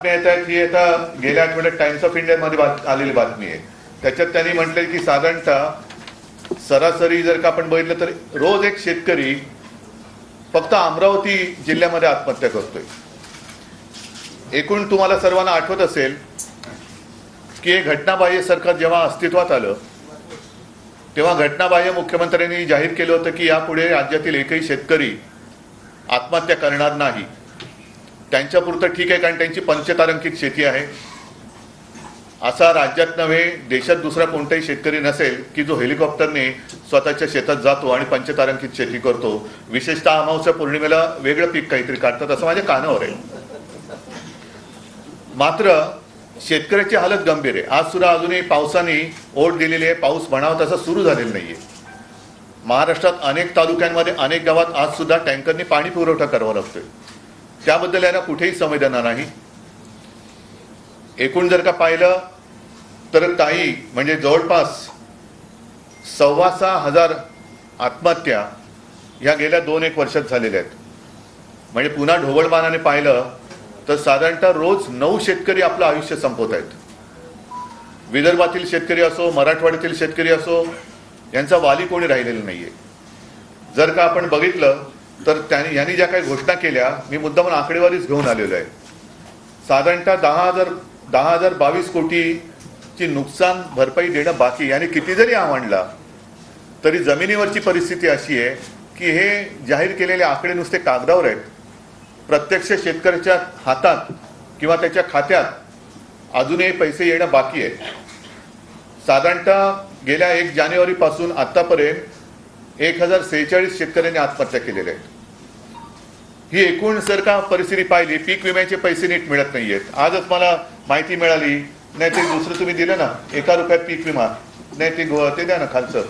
ही आता गेल्या आठवड्यात टाइम्स ऑफ इंडियामध्ये आलेली बातमी आहे. त्याच्यात त्यांनी म्हटलंय की साधारणतः सरासरी जर का आपण बघितलं तर रोज एक शेतकरी फक्त अमरावती जिल्ह्यामध्ये आत्महत्या करतोय. एकूण तुम्हाला सर्वांना आठवत असेल की हे घटनाबाह्य सरकार जेव्हा अस्तित्वात आलं तेव्हा घटनाबाह्य मुख्यमंत्र्यांनी जाहीर केलं होतं की यापुढे राज्यातील एकही शेतकरी आत्महत्या करणार नाही. त्यांच्यापुरतं ठीक आहे, कारण त्यांची पंचतारांकित शेती आहे. असा राज्यात नव्हे देशात दुसरा कोणताही शेतकरी नसेल की जो हेलिकॉप्टरने स्वतःच्या शेतात जातो आणि पंचतारांकित शेती करतो. विशेषतः अमावस्या पौर्णिमेला वेगळं पीक काहीतरी काढतात असं माझ्या कानावर आहे. मात्र शेतकऱ्याची हालत गंभीर आहे. आज सुद्धा अजूनही पावसाने ओढ दिलेली आहे. पाऊस म्हणावा तसा सुरू झालेला नाहीये. महाराष्ट्रात अनेक तालुक्यांमध्ये अनेक गावात आज सुद्धा टँकरने पाणी पुरवठा करावा लागतोय. त्याबद्दल यांना कुठेही संवेदना नाही. एकूण जर का पाहिलं तर काही म्हणजे जवळपास 6,500 आत्महत्या ह्या गेल्या 2-1 वर्षात झालेल्या आहेत. म्हणजे पुन्हा ढोबळमानाने पाहिलं तर साधारणतः रोज 9 शेतकरी आपलं आयुष्य संपवत आहेत. विदर्भातील शेतकरी असो, मराठवाड्यातील शेतकरी असो, यांचा वाली कोणी राहिलेला नाहीये. जर का आपण बघितलं तर यांनी ज्या काही घोषणा केल्या, मी मुद्दाम आकडेवारीच घेऊन आलेलो आहे. साधारणतः 10,022 कोटीची नुकसान भरपाई देणं बाकी. याने किती जरी आवडला तरी जमिनीवरची परिस्थिती अशी आहे की हे जाहीर केलेले आकडे नुसते कागदावर आहेत. प्रत्यक्ष शेतकऱ्याच्या हातात किंवा त्याच्या खात्यात अजूनही पैसे येणं बाकी आहे. साधारणतः गेल्या 1 जानेवारीपासून आतापर्यंत 1046 शेतकऱ्यांनी आत्महत्या केलेल्या आहेत. ही एकूण जर का परिस्थिती पाहिली, पीक विम्याचे पैसे नीट मिळत नाहीयेत. आजच मला माहिती मिळाली, नाही ते दुसरं तुम्ही दिलं ना, 1 रुपयात पीक विमा, नाही ते द्या ना खालचं.